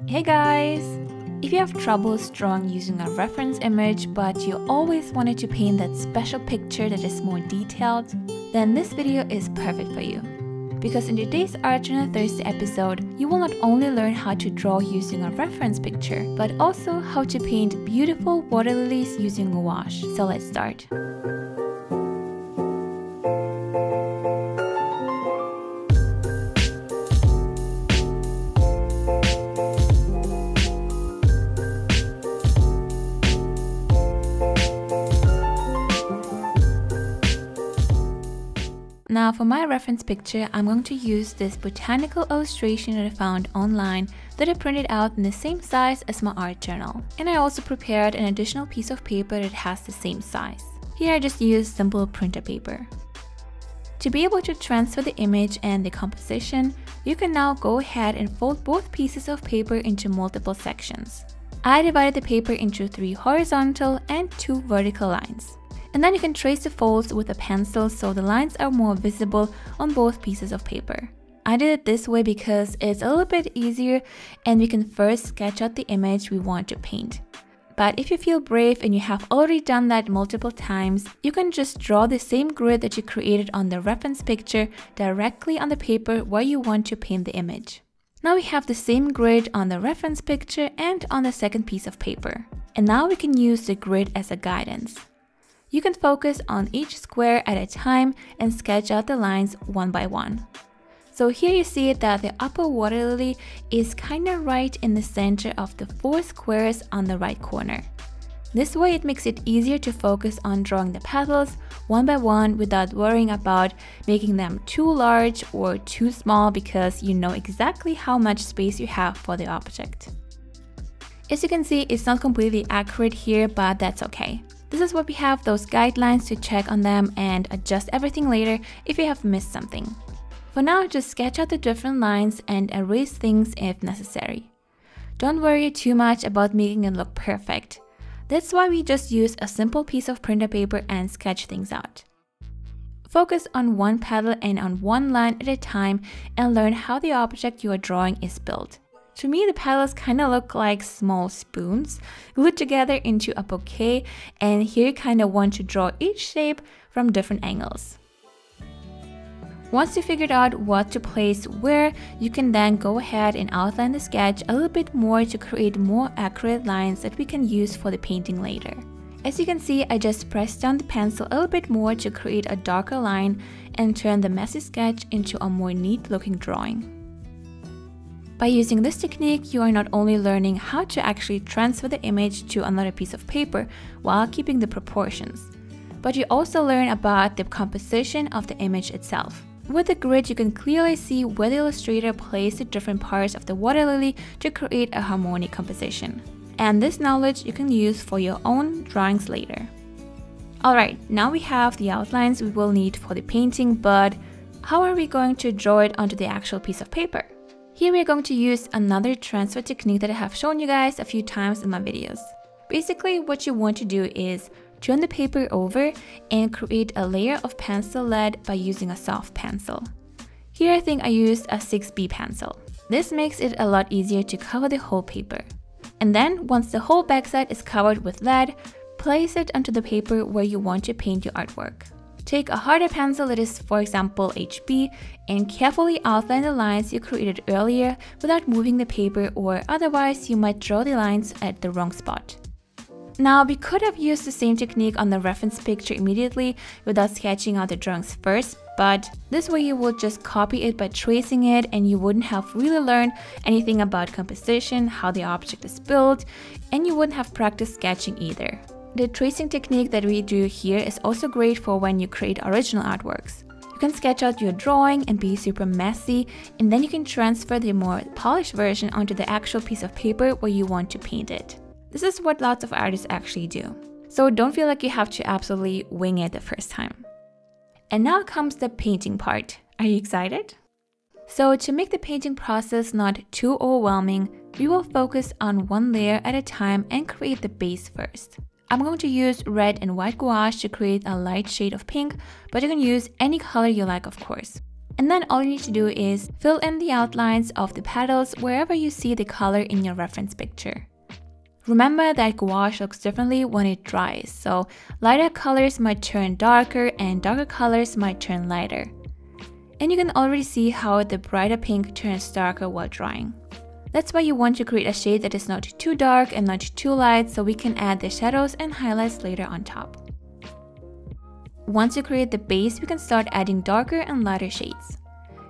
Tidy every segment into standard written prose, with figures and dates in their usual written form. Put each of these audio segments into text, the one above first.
Hey guys! If you have troubles drawing using a reference image but you always wanted to paint that special picture that is more detailed, then this video is perfect for you. Because in today's Art Journal Thursday episode, you will not only learn how to draw using a reference picture, but also how to paint beautiful water lilies using gouache. So let's start. Now for my reference picture, I'm going to use this botanical illustration that I found online that I printed out in the same size as my art journal. And I also prepared an additional piece of paper that has the same size. Here I just used simple printer paper. To be able to transfer the image and the composition, you can now go ahead and fold both pieces of paper into multiple sections. I divided the paper into 3 horizontal and 2 vertical lines. And then you can trace the folds with a pencil so the lines are more visible on both pieces of paper. I did it this way because it's a little bit easier and we can first sketch out the image we want to paint. But if you feel brave and you have already done that multiple times, you can just draw the same grid that you created on the reference picture directly on the paper where you want to paint the image. Now we have the same grid on the reference picture and on the second piece of paper. And now we can use the grid as a guidance. You can focus on each square at a time and sketch out the lines one by one. So here you see that the upper water lily is kinda right in the center of the 4 squares on the right corner. This way it makes it easier to focus on drawing the petals one by one without worrying about making them too large or too small because you know exactly how much space you have for the object. As you can see, it's not completely accurate here, but that's okay. This is what we have those guidelines to check on them and adjust everything later if you have missed something. For now, just sketch out the different lines and erase things if necessary. Don't worry too much about making it look perfect. That's why we just use a simple piece of printer paper and sketch things out. Focus on one petal and on one line at a time and learn how the object you are drawing is built. To me, the petals kind of look like small spoons glued together into a bouquet, and here you kind of want to draw each shape from different angles. Once you figured out what to place where, you can then go ahead and outline the sketch a little bit more to create more accurate lines that we can use for the painting later. As you can see, I just pressed down the pencil a little bit more to create a darker line and turn the messy sketch into a more neat looking drawing. By using this technique, you are not only learning how to actually transfer the image to another piece of paper while keeping the proportions, but you also learn about the composition of the image itself. With the grid, you can clearly see where the illustrator placed the different parts of the water lily to create a harmonic composition. And this knowledge you can use for your own drawings later. Alright, now we have the outlines we will need for the painting, but how are we going to draw it onto the actual piece of paper? Here we are going to use another transfer technique that I have shown you guys a few times in my videos. Basically, what you want to do is turn the paper over and create a layer of pencil lead by using a soft pencil. Here I think I used a 6B pencil. This makes it a lot easier to cover the whole paper. And then, once the whole backside is covered with lead, place it onto the paper where you want to paint your artwork. Take a harder pencil that is, for example, HB, and carefully outline the lines you created earlier without moving the paper, or otherwise you might draw the lines at the wrong spot. Now, we could have used the same technique on the reference picture immediately without sketching out the drawings first, but this way you would just copy it by tracing it and you wouldn't have really learned anything about composition, how the object is built, and you wouldn't have practiced sketching either. The tracing technique that we do here is also great for when you create original artworks. You can sketch out your drawing and be super messy, and then you can transfer the more polished version onto the actual piece of paper where you want to paint it. This is what lots of artists actually do. So don't feel like you have to absolutely wing it the first time. And now comes the painting part. Are you excited? So to make the painting process not too overwhelming, we will focus on one layer at a time and create the base first. I'm going to use red and white gouache to create a light shade of pink, but you can use any color you like, of course. And then all you need to do is fill in the outlines of the petals wherever you see the color in your reference picture. Remember that gouache looks differently when it dries, so lighter colors might turn darker and darker colors might turn lighter. And you can already see how the brighter pink turns darker while drying. That's why you want to create a shade that is not too dark and not too light, so we can add the shadows and highlights later on top. Once you create the base, we can start adding darker and lighter shades.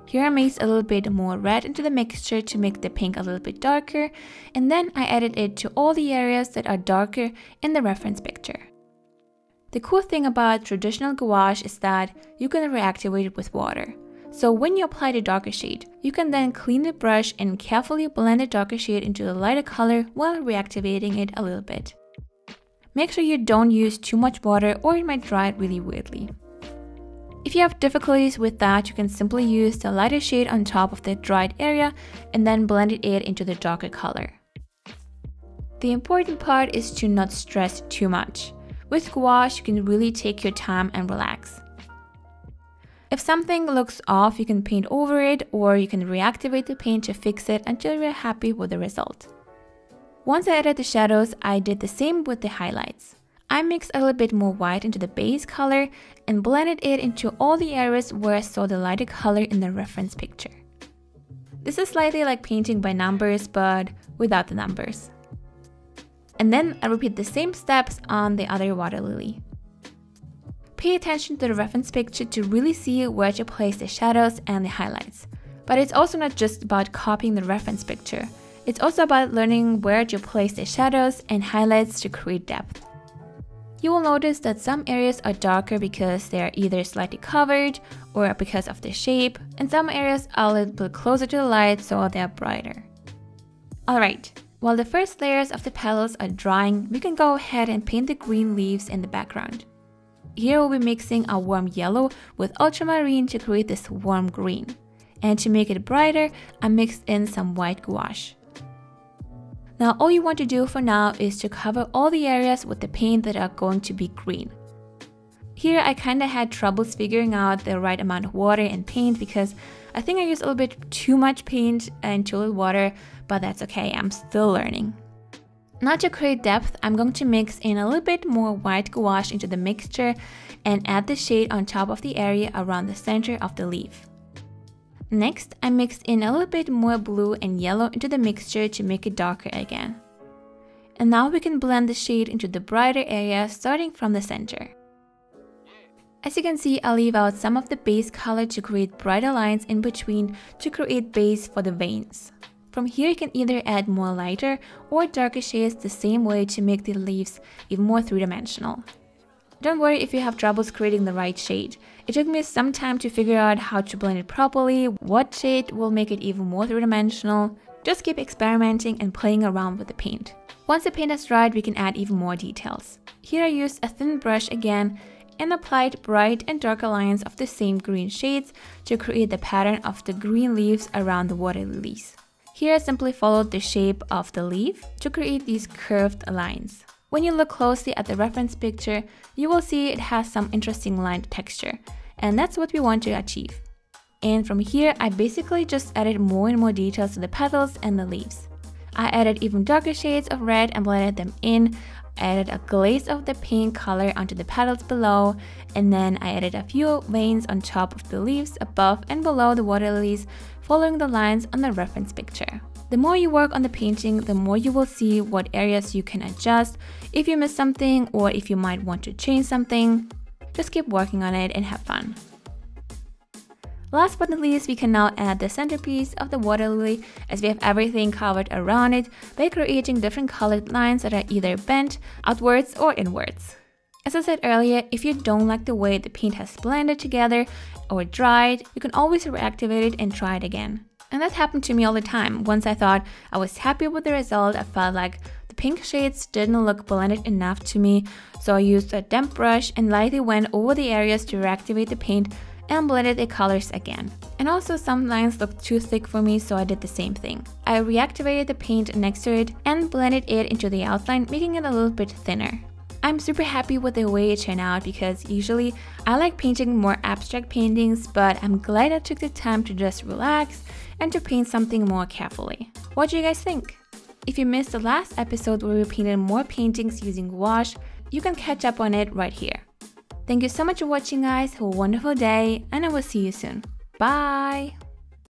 Here I mixed a little bit more red into the mixture to make the pink a little bit darker, and then I added it to all the areas that are darker in the reference picture. The cool thing about traditional gouache is that you can reactivate it with water. So when you apply the darker shade, you can then clean the brush and carefully blend the darker shade into the lighter color while reactivating it a little bit. Make sure you don't use too much water or it might dry really weirdly. If you have difficulties with that, you can simply use the lighter shade on top of the dried area and then blend it into the darker color. The important part is to not stress too much. With gouache, you can really take your time and relax. If something looks off, you can paint over it or you can reactivate the paint to fix it until you're happy with the result. Once I added the shadows, I did the same with the highlights. I mixed a little bit more white into the base color and blended it into all the areas where I saw the lighter color in the reference picture. This is slightly like painting by numbers, but without the numbers. And then I repeat the same steps on the other water lily. Pay attention to the reference picture to really see where to place the shadows and the highlights. But it's also not just about copying the reference picture. It's also about learning where to place the shadows and highlights to create depth. You will notice that some areas are darker because they are either slightly covered or because of the shape, and some areas are a little bit closer to the light, so they are brighter. Alright, while the first layers of the petals are drying, we can go ahead and paint the green leaves in the background. Here we'll be mixing a warm yellow with ultramarine to create this warm green. And to make it brighter, I mixed in some white gouache. Now all you want to do for now is to cover all the areas with the paint that are going to be green. Here I kinda had troubles figuring out the right amount of water and paint because I think I used a little bit too much paint and too little water, but that's okay, I'm still learning. Now to create depth, I'm going to mix in a little bit more white gouache into the mixture and add the shade on top of the area around the center of the leaf. Next, I mixed in a little bit more blue and yellow into the mixture to make it darker again. And now we can blend the shade into the brighter area starting from the center. As you can see, I leave out some of the base color to create brighter lines in between to create base for the veins. From here you can either add more lighter or darker shades the same way to make the leaves even more three-dimensional. Don't worry if you have troubles creating the right shade. It took me some time to figure out how to blend it properly, what shade will make it even more three-dimensional. Just keep experimenting and playing around with the paint. Once the paint has dried, we can add even more details. Here I used a thin brush again and applied bright and darker lines of the same green shades to create the pattern of the green leaves around the water lilies. Here I simply followed the shape of the leaf to create these curved lines. When you look closely at the reference picture, you will see it has some interesting line texture, and that's what we want to achieve. And from here, I basically just added more and more details to the petals and the leaves. I added even darker shades of red and blended them in, added a glaze of the pink color onto the petals below, and then I added a few veins on top of the leaves above and below the water lilies, following the lines on the reference picture. The more you work on the painting, the more you will see what areas you can adjust, if you miss something or if you might want to change something. Just keep working on it and have fun. Last but not least, we can now add the centerpiece of the water lily, as we have everything covered around it by creating different colored lines that are either bent, outwards or inwards. As I said earlier, if you don't like the way the paint has blended together or dried, you can always reactivate it and try it again. And that happened to me all the time. Once I thought I was happy with the result, I felt like the pink shades didn't look blended enough to me, so I used a damp brush and lightly went over the areas to reactivate the paint and blended the colors again. And also some lines looked too thick for me, so I did the same thing. I reactivated the paint next to it and blended it into the outline, making it a little bit thinner. I'm super happy with the way it turned out because usually I like painting more abstract paintings, but I'm glad I took the time to just relax and to paint something more carefully. What do you guys think? If you missed the last episode where we painted more paintings using gouache, you can catch up on it right here. Thank you so much for watching, guys. Have a wonderful day, and I will see you soon. Bye!